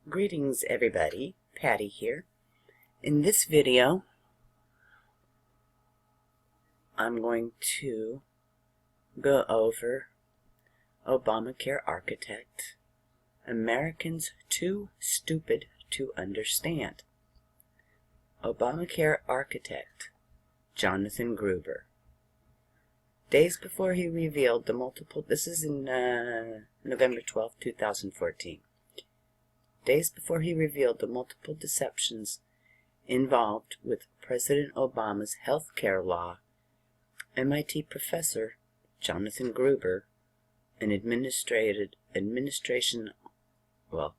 Greetings everybody, Patty here. In this video, I'm going to go over Obamacare Architect, Americans Too Stupid to Understand. Obamacare Architect, Jonathan Gruber. Days before he revealed the multiple, this is in November 12, 2014. Days before he revealed the multiple deceptions involved with President Obama's health care law, MIT professor Jonathan Gruber, an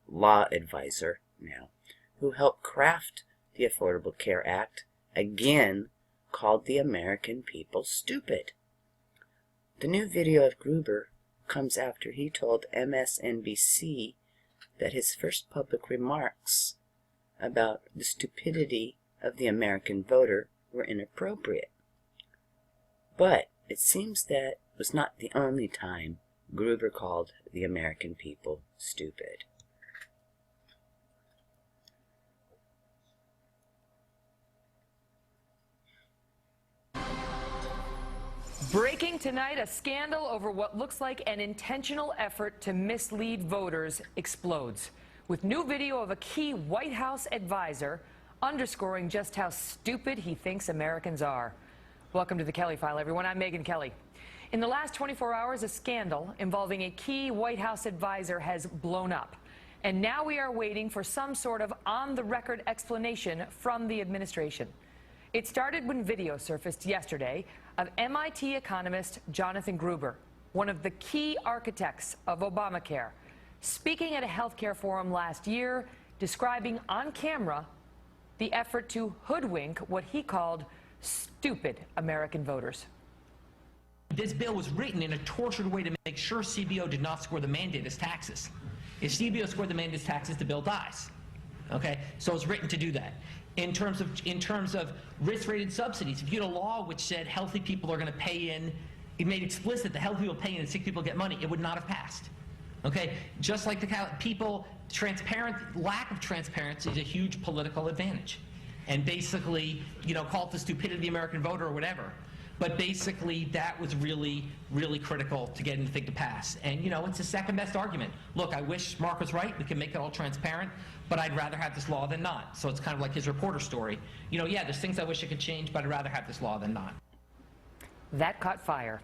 law advisor now, who helped craft the Affordable Care Act, again called the American people stupid. The new video of Gruber comes after he told MSNBC that his first public remarks about the stupidity of the American voter were inappropriate. But it seems that was not the only time Gruber called the American people stupid. Breaking tonight, a scandal over what looks like an intentional effort to mislead voters explodes, with new video of a key White House advisor underscoring just how stupid he thinks Americans are. Welcome to the Kelly File, everyone. I'm Megyn Kelly. In the last 24 hours, a scandal involving a key White House advisor has blown up. And now we are waiting for some sort of on-the-record explanation from the administration. It started when video surfaced yesterday of MIT economist Jonathan Gruber, one of the key architects of Obamacare, speaking at a healthcare forum last year, describing on camera the effort to hoodwink what he called stupid American voters. This bill was written in a tortured way to make sure CBO did not score the mandate as taxes. If CBO scored the mandate as taxes, the bill dies. Okay, so it's written to do that. In terms of risk-rated subsidies, if you had a law which said healthy people are going to pay in, it made explicit that healthy people pay in and sick people get money, it would not have passed. Okay, just like lack of transparency is a huge political advantage. And basically, call it the stupidity of the American voter or whatever. But basically, that was really, really critical to get anything to pass. And, it's the second best argument. Look, I wish Mark was right. We can make it all transparent. But I'd rather have this law than not. So it's kind of like his reporter story. Yeah, there's things I wish I could change, but I'd rather have this law than not. That caught fire.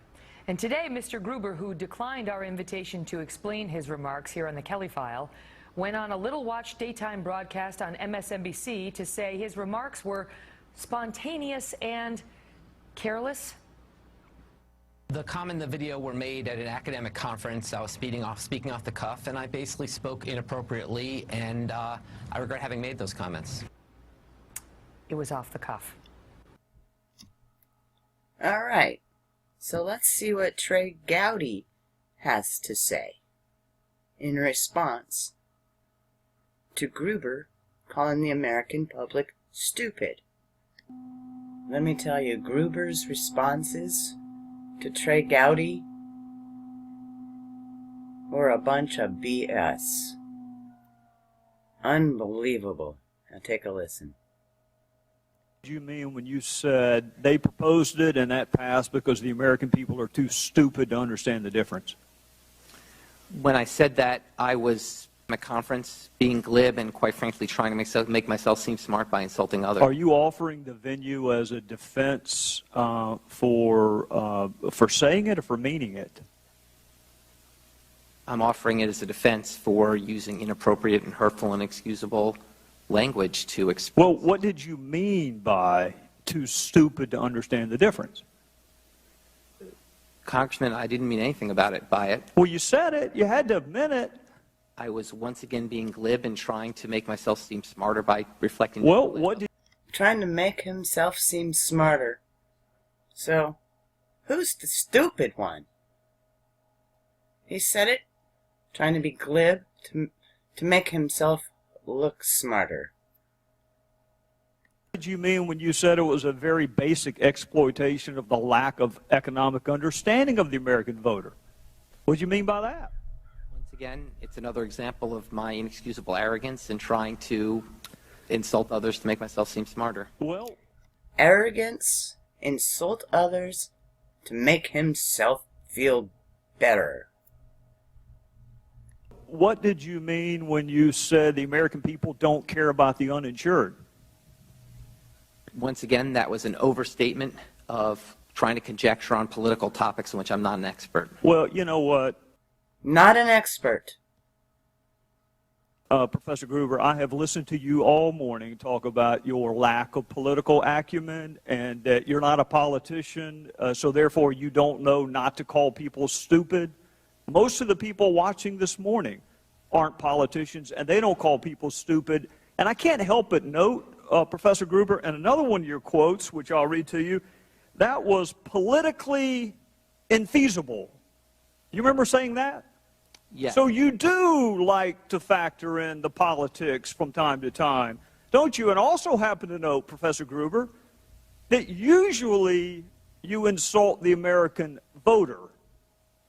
And today, Mr. Gruber, who declined our invitation to explain his remarks here on the Kelly File, went on a little-watched daytime broadcast on MSNBC to say his remarks were spontaneous and careless. The comment in the video were made at an academic conference. I was speaking off the cuff, and I basically spoke inappropriately, and I regret having made those comments. It was off the cuff. All right, so let's see what Trey Gowdy has to say in response to Gruber calling the American public stupid. Let me tell you, Gruber's responses to Trey Gowdy were a bunch of BS. Unbelievable. Now take a listen. What do you mean when you said they proposed it and that passed because the American people are too stupid to understand the difference? When I said that, I was at a conference being glib and, quite frankly, trying to make myself seem smart by insulting others. Are you offering the venue as a defense for saying it or for meaning it? I'm offering it as a defense for using inappropriate and hurtful and inexcusable language to express. Well, what did you mean by too stupid to understand the difference? Congressman, I didn't mean anything by it. Well, you said it. You had to admit it. I was once again being glib and trying to make myself seem smarter by reflecting. Well, what did... Trying to make himself seem smarter. So, who's the stupid one? He said it, trying to be glib, to make himself look smarter. What did you mean when you said it was a very basic exploitation of the lack of economic understanding of the American voter? What did you mean by that? Once again, it's another example of my inexcusable arrogance in trying to insult others to make myself seem smarter. Well, Arrogance, insult others to make himself feel better. what did you mean when you said the American people don't care about the uninsured? Once again, that was an overstatement of trying to conjecture on political topics in which I'm not an expert. Well, you know what, Not an expert. Professor Gruber, I have listened to you all morning talk about your lack of political acumen and that you're not a politician, so therefore you don't know not to call people stupid. Most of the people watching this morning aren't politicians, and they don't call people stupid. And I can't help but note, Professor Gruber, and another one of your quotes, which I'll read to you, that was politically infeasible. You remember saying that? Yes. So you do like to factor in the politics from time to time, don't you? And also happen to know, Professor Gruber, that usually you insult the American voter,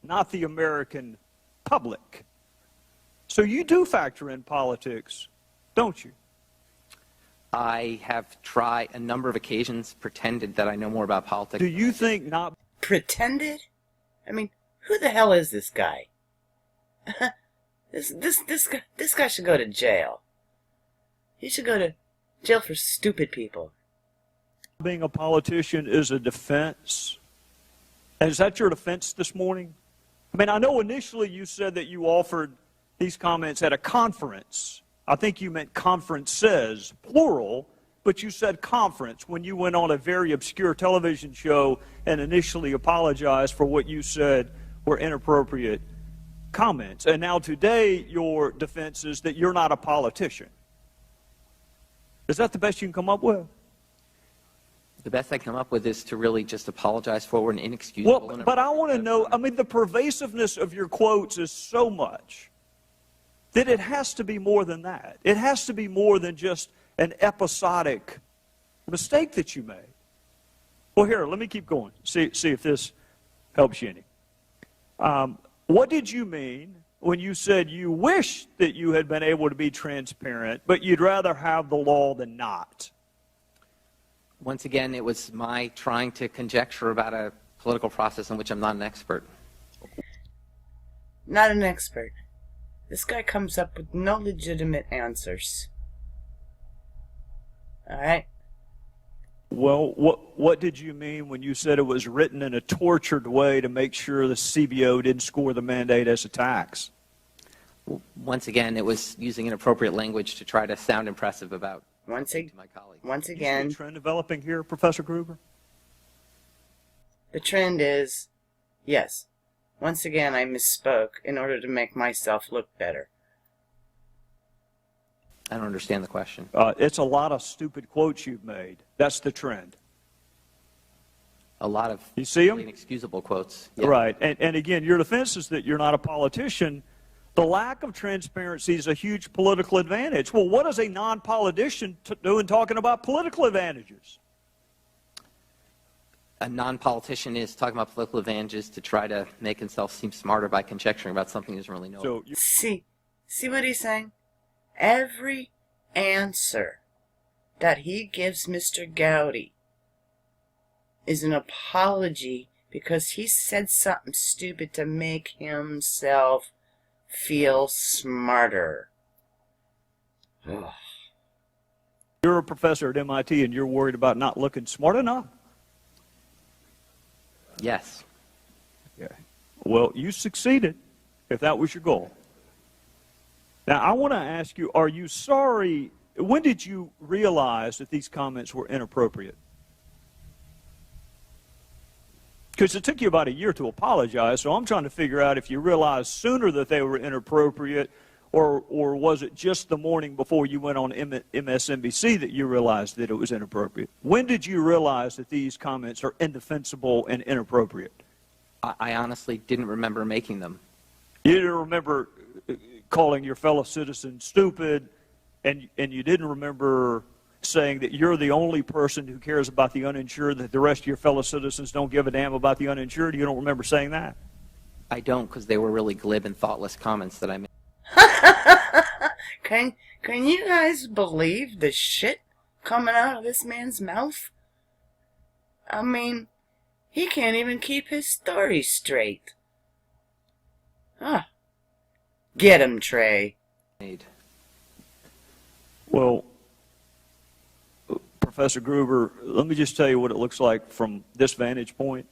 not the American public. So you do factor in politics, don't you? I have tried a number of occasions, pretended that I know more about politics. Do you think not? Pretended? I mean, who the hell is this guy? This guy should go to jail. He should go to jail for stupid people. Being a politician is a defense. And is that your defense this morning? I mean, I know initially you said that you offered these comments at a conference. I think you meant conferences, plural, but you said conference when you went on a very obscure television show and initially apologized for what you said were inappropriate comments. And now today your defense is that you're not a politician. Is that the best you can come up with? The best I come up with is to really just apologize for an inexcusable. Well, but I want to know, I mean, the pervasiveness of your quotes is so much that it has to be more than that. It has to be more than just an episodic mistake that you made. Well, here, let me keep going. See if this helps you any. What did you mean when you said you wish that you had been able to be transparent, but you'd rather have the law than not? Once again, it was my trying to conjecture about a political process in which I'm not an expert. Not an expert. This guy comes up with no legitimate answers. Alright? Well, what did you mean when you said it was written in a tortured way to make sure the CBO didn't score the mandate as a tax? Once again, it was using inappropriate language to try to sound impressive about Once to my colleagues. Once You see again, a trend developing here, Professor Gruber? the trend is, yes, once again I misspoke in order to make myself look better. I don't understand the question. It's a lot of stupid quotes you've made. That's the trend. A lot of You see 'em? inexcusable quotes. Yeah. Right. And again, your defense is that you're not a politician. The lack of transparency is a huge political advantage. Well, what does a non-politician do in talking about political advantages? A non-politician is talking about political advantages to try to make himself seem smarter by conjecturing about something he doesn't really know. So See what he's saying? Every answer that he gives Mr. Gowdy is an apology because he said something stupid to make himself feel smarter. you're a professor at MIT and you're worried about not looking smart enough? Yes. Okay. Well, you succeeded if that was your goal. Now, I want to ask you, are you sorry? When did you realize that these comments were inappropriate? Because it took you about a year to apologize, so I'm trying to figure out if you realized sooner that they were inappropriate, or was it just the morning before you went on MSNBC that you realized that it was inappropriate? When did you realize that these comments are indefensible and inappropriate? I honestly didn't remember making them. You didn't remember calling your fellow citizens stupid, and you didn't remember saying that you're the only person who cares about the uninsured, that the rest of your fellow citizens don't give a damn about the uninsured? You don't remember saying that? I don't, because they were really glib and thoughtless comments that I made. Can you guys believe the shit coming out of this man's mouth? I mean, he can't even keep his story straight. Get him, Trey. Well, Professor Gruber, let me just tell you what it looks like from this vantage point.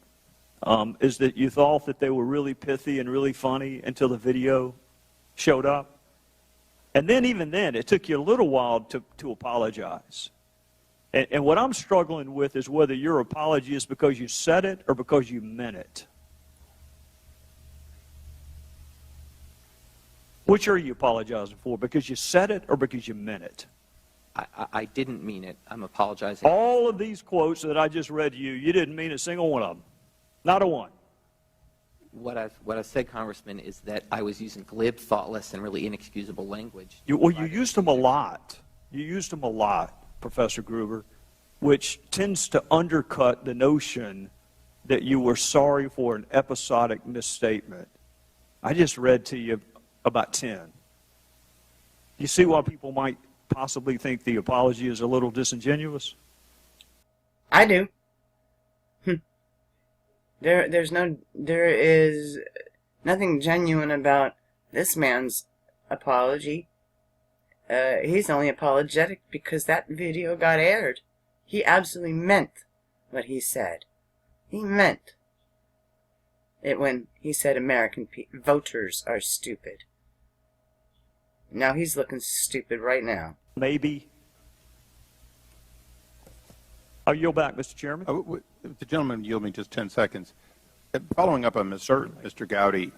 Is that you thought that they were really pithy and really funny until the video showed up. And then even then, it took you a little while to apologize. And what I'm struggling with is whether your apology is because you said it or because you meant it. Which are you apologizing for? Because you said it or because you meant it? I didn't mean it. I'm apologizing. All of these quotes that I just read you didn't mean a single one of them. Not a one. What I've said, Congressman, is that I was using glib, thoughtless, and really inexcusable language. You used them a lot. You used them a lot, Professor Gruber, which tends to undercut the notion that you were sorry for an episodic misstatement. I just read to you about 10. You see why people might possibly think the apology is a little disingenuous? I do. There is nothing genuine about this man's apology. He's only apologetic because that video got aired. He absolutely meant what he said. He meant it when he said American voters are stupid. Now he's looking stupid right now. Maybe. I'll yield back, Mr. Chairman. If the gentleman yield me just 10 seconds. Following up on Mr. Gowdy,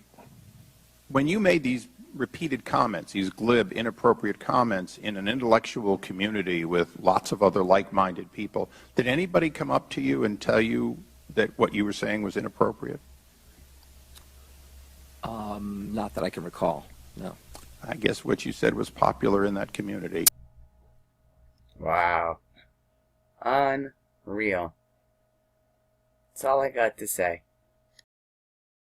when you made these repeated comments, these glib, inappropriate comments in an intellectual community with lots of other like-minded people, did anybody come up to you and tell you that what you were saying was inappropriate? Not that I can recall, no. I guess what you said was popular in that community. Wow. Unreal. That's all I got to say.